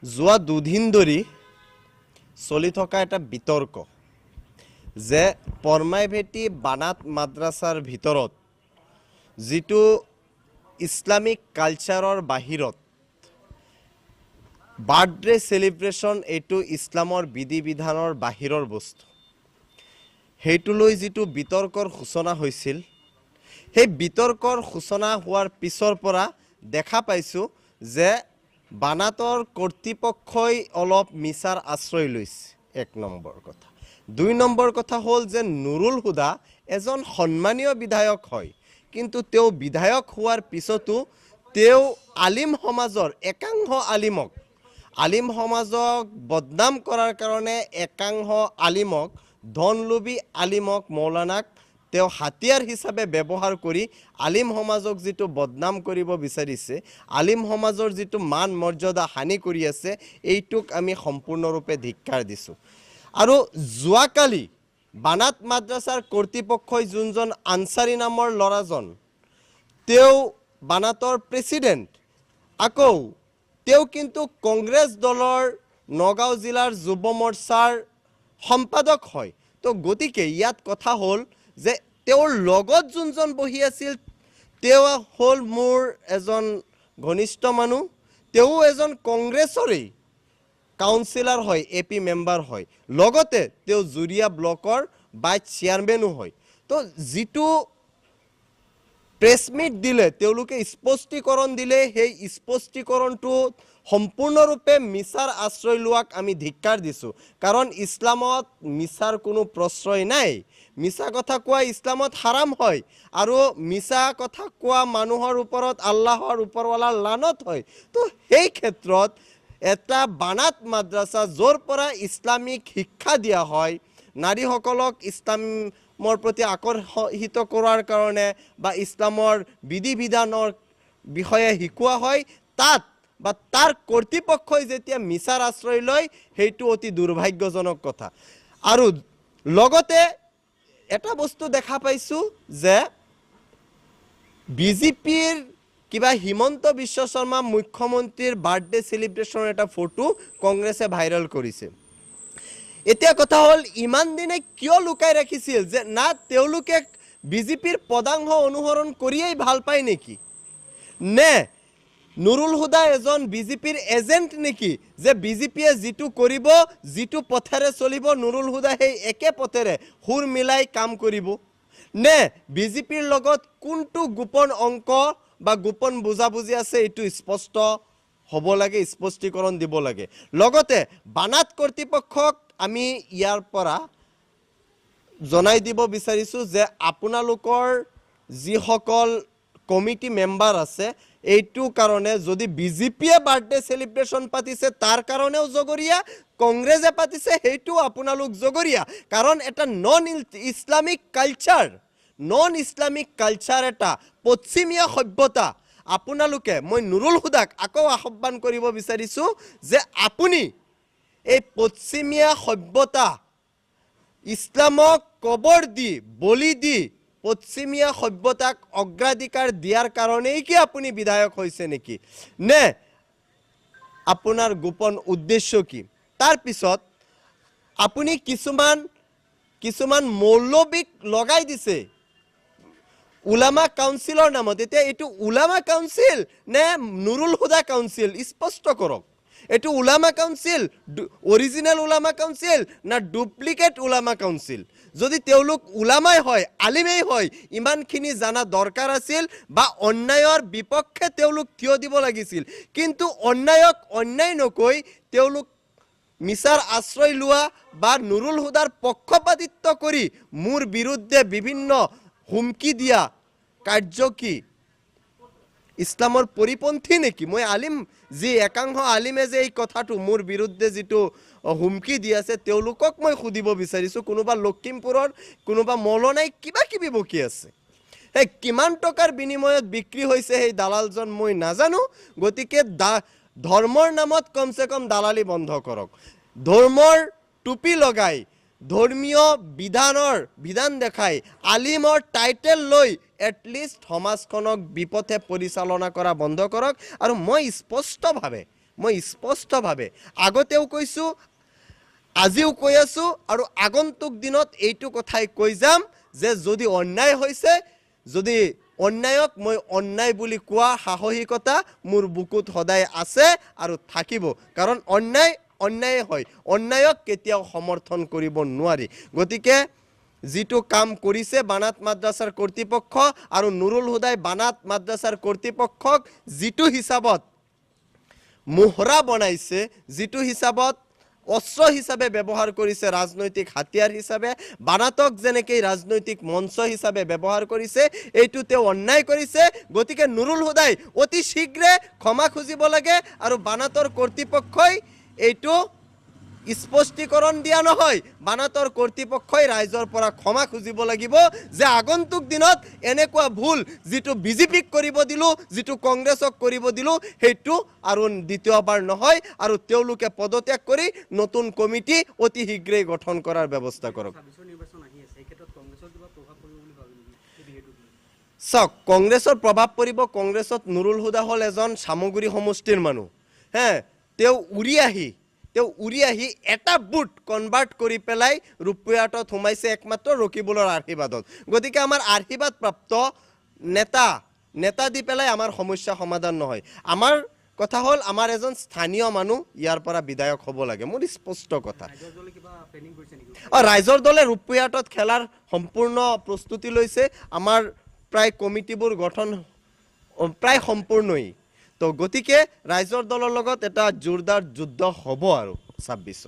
যোৱা দুদিন ধৰি চলি থকা এটা বিতৰ্ক যে পৰমাইভেটি বানাত মাদ্ৰাছাৰ ভিতৰত যিটো ইছলামিক কালচাৰৰ বাহিৰত বাৰ্থডে সেলিব্ৰেশন এইটো ইছলামৰ বিধি বিধানৰ বাহিৰৰ বস্তু সেইটো লৈ যিটো বিতৰ্কৰ সূচনা হৈছিল সেই বিতৰ্কৰ সূচনা হোৱাৰ পিছৰ পৰা দেখা পাইছো যে বানাতৰ কৰ্তৃপক্ষই অলপ মিছাৰ আশ্ৰয় লৈছে এক নম্বৰ কথা দুই নম্বৰ কথা হ'ল যে নুৰুল হুদা এজন সন্মানীয় বিধায়ক হয় কিন্তু তেওঁ বিধায়ক হোৱাৰ পিছতো তেওঁ আলিম সমাজৰ একাংশ আলিম সমাজক বদনাম কৰাৰ কাৰণে একাংশ আলিমক ধনলোভী আলিমক মৌলানাক তেওঁ হাতিয়াৰ হিচাপে ব্যৱহাৰ কৰি আলিম সমাজক যেটো বদনাম কৰিব বিচাৰিছে আলিম সমাজৰ যেটো মান মৰ্যাদা হানি কৰি আছে এইটোক আমি সম্পূৰ্ণৰূপে ধিক্কাৰ দিছো আৰু জুৱাকালি বানাত মাদ্ৰাছাৰ কৰ্তৃপক্ষই যোনজন আনসাৰী নামৰ লৰাজন তেওঁ বানাতৰ প্ৰেসিডেন্ট আকৌ তেওঁ কিন্তু কংগ্ৰেছ দলৰ নগাঁও জিলাৰ যুৱ মৰ্চাৰ সম্পাদক হয় তো গতিকে ইয়াত কথা হ'ল যে তেওঁৰ লগত যোনজন বহি আছিল তেওঁ হ'ল মোৰ এজন ঘনিষ্ঠ মানুহ তেওঁ এজন কংগ্ৰেছৰে কাউন্সিলৰ হয় এপি মেম্বাৰ হয় লগতে তেওঁ জুৰিয়া ব্লকৰ ভাইস চেয়াৰম্যানো হয় তো যিটো প্ৰেছ মিট দিলে তেওঁলোকে স্পষ্টীকৰণ দিলে সেই স্পষ্টীকৰণটো সম্পূৰ্ণৰূপে মিছাৰ আশ্ৰয় লোৱাক আমি ধিক্কাৰ দিছো কাৰণ ইছলামত মিছাৰ কোনো প্ৰশ্ৰয় নাই মিছা কথা কোৱা ইছলামত হাৰাম হয় আৰু মিছা কথা কোৱা মানুহৰ ওপৰত আল্লাহৰ ওপৰৱালাৰ লানত হয় তো সেই ক্ষেত্ৰত এটা বানাত মাদ্ৰাছা যৰ পৰা ইছলামিক শিক্ষা দিয়া হয় নাৰীসকলক ইছলামৰ প্ৰতি আকৰ্ষিত কৰাৰ কাৰণে বা ইছলামৰ বিধি বিধানৰ বিষয়ে শিকোৱা হয় তাত বা তাৰ কৰ্তৃপক্ষই যেতিয়া মিছাৰ আশ্ৰয় লয় সেইটো অতি দুৰ্ভাগ্যজনক কথা আৰু লগতে এটা বস্তু দেখা পাইছো যে বিজেপিৰ কিবা হিমন্ত বিশ্ব শৰ্মা মুখ্যমন্ত্ৰীৰ বাৰ্থডে সেলিব্ৰেশনৰ এটা ফটো কংগ্ৰেছে ভাইৰাল কৰিছে এতিয়া কথা হ'ল ইমান দিনে কিয় লুকাই ৰাখিছিল যে না তেওঁলোকে বিজেপিৰ পদাংশ অনুসৰণ কৰিয়েই ভাল পায় নেকি নে নুৰুল হুদা এজন বিজেপিৰ এজেন্ট নেকি যে বিজেপিয়ে যেটো কৰিব যেটো পথেৰে চলিব নুৰুল হুদা সেই একে পথেৰে হুৰ মিলাই কাম কৰিব নে বিজেপিৰ লগত কোনটো গোপন অংক বা গোপন বুজাবুজি আছে এইটো স্পষ্ট হ'ব লাগে স্পষ্টীকৰণ দিব লাগে লগতে বানাত কৰ্তৃপক্ষক আমি ইয়াৰ পৰা জনাই দিব বিচাৰিছো যে আপোনালোকৰ যিসকল কমিটি মেম্বাৰ আছে এইটো কাৰণে যদি বিজেপিয়ে বাৰ্থডে সেলিব্ৰেশন পাতিছে তাৰ কাৰণেও জগৰীয়া কংগ্ৰেছে পাতিছে হেইটো আপোনালোক জগৰীয়া কাৰণ এটা নন ইছলামিক কালচাৰ এটা পশ্চিমীয়া সভ্যতা আপোনালোকে মই নুৰুল হুদাক আকৌ আহ্বান কৰিব বিচাৰিছো যে আপুনি এই পশ্চিমীয়া সভ্যতা ইছলামক কবৰ দি বলি দি পশ্চিমীয়া সভ্যতাক অগ্ৰাধিকাৰ দিয়াৰ কাৰণেই কি আপুনি বিধায়ক হৈছে নেকি নে আপোনাৰ গোপন উদ্দেশ্য কি তাৰ পিছত আপুনি কিছুমান মৌলবিক লগাই দিছে উলামা কাউন্সিলৰ নামত এতিয়া এইটো উলামা কাউন্সিল নে নুৰুল হুদা কাউন্সিল স্পষ্ট কৰক এটো উলামা কাউন্সিল অৰিজিনাল উলামা কাউন্সিল না ডুপ্লিকেট উলামা কাউন্সিল যদি তেওঁলোক উলামাই হয় আলিমেই হয় ইমানখিনি জানা দৰকাৰ আছিল বা অন্যায়ৰ বিপক্ষে তেওঁলোক থিয় দিব লাগিছিল কিন্তু অন্যায়ক অন্যায় নকৈ তেওঁলোক মিছাৰ আশ্ৰয় লোৱা বা নুৰুল হুদাৰ পক্ষপাতিত্ব কৰি মোৰ বিৰুদ্ধে বিভিন্ন হুমকি দিয়া কাৰ্য কি ইছলামৰ পৰিপন্থী নেকি মই আলিম যি একাংশ আলিমে যে এই কথাটো মোৰ বিৰুদ্ধে যেটো হুমকি দি আছে তেওঁলোকক মই খুদিব বিচাৰিছো কোনোবা লক্ষিমপুৰৰ কোনোবা মৌলনাই কিবা কিবি বকি আছে হে কিমান টকাৰ বিনিময়ত বিক্ৰী হৈছে সেই দালালজন মই নাজানো গতিকে ধৰ্মৰ নামত কমসে কম দালালি বন্ধ কৰক ধৰ্মৰ টুপি লগাই ধৰ্মীয় বিধান দেখাই আলিমৰ টাইটেল লৈ এটলিষ্ট সমাজখনক বিপথে পৰিচালনা কৰা বন্ধ কৰক আৰু মই স্পষ্টভাৱে মই স্পষ্টভাৱে আগতেও কৈছোঁ, আজিও কৈ আছোঁ আৰু আগন্তুক দিনত এইটো কথাই কৈ যাম যে যদি অন্যায় হৈছে, যদি অন্যায়ক মই অন্যায় বুলি কোৱা সাহসিকতা মোৰ বুকুত সদায় আছে আৰু থাকিব। কাৰণ অন্যায় অন্যায় হয়, অন্যায়ক কেতিয়াও সমৰ্থন কৰিব নোৱাৰি। গতিকে যিটো কাম কৰিছে বানাত মাদ্ৰাছাৰ কৰ্তৃপক্ষ আৰু নুৰুল হুদাই বানাত মাদ্ৰাছাৰ কৰ্তৃপক্ষক যিটো হিচাপত মোহৰা বনাইছে, যিটো হিচাপত অস্ত্ৰ হিচাপে ব্যৱহাৰ কৰিছে, ৰাজনৈতিক হাতিয়াৰ হিচাপে, বানাতক যেনেকৈ ৰাজনৈতিক মঞ্চ হিচাপে ব্যৱহাৰ কৰিছে, এইটো তেওঁ অন্যায় কৰিছে। গতিকে নুৰুল হুদাই অতি শীঘ্ৰে ক্ষমা খুজিব লাগে আৰু বানাতৰ কৰ্তৃপক্ষই এইটো স্পষ্টীকৰণ দিয়া নহয়, বানাতৰ কৰ্তৃপক্ষই ৰাইজৰ পৰা ক্ষমা খুজিব লাগিব যে আগন্তুক দিনত এনেকুৱা ভুল যিটো বিজেপিক কৰিব দিলোঁ, যিটো কংগ্ৰেছক কৰিব দিলোঁ, সেইটো আৰু দ্বিতীয়বাৰ নহয় আৰু তেওঁলোকে পদত্যাগ কৰি নতুন কমিটি অতি শীঘ্ৰেই গঠন কৰাৰ ব্যৱস্থা কৰক। চাওক, কংগ্ৰেছৰ প্ৰভাৱ পৰিব। কংগ্ৰেছত নুৰুল হুদা হ'ল এজন চামগুৰি সমষ্টিৰ মানুহ। তেওঁ উৰি আহি এটা বুট কনভাৰ্ট কৰি পেলাই ৰূপয়াটত সোমাইছে একমাত্ৰ ৰকিবুলৰ আশীৰ্বাদত। গতিকে আমাৰ আশীৰ্বাদপ্ৰাপ্ত নেতা দি পেলাই আমাৰ সমস্যা সমাধান নহয়। আমাৰ কথা হ'ল আমাৰ এজন স্থানীয় মানুহ ইয়াৰ পৰা বিধায়ক হ'ব লাগে, মোৰ স্পষ্ট কথা। ৰাইজৰ দলে ৰূপয়াটত খেলাৰ সম্পূৰ্ণ প্ৰস্তুতি লৈছে। আমাৰ প্ৰায় কমিটিবোৰ গঠন প্ৰায় সম্পূৰ্ণই। তো গতিকে ৰাইজৰ দলৰ লগত এটা জোৰদাৰ যুদ্ধ হ'ব আৰু 26ত।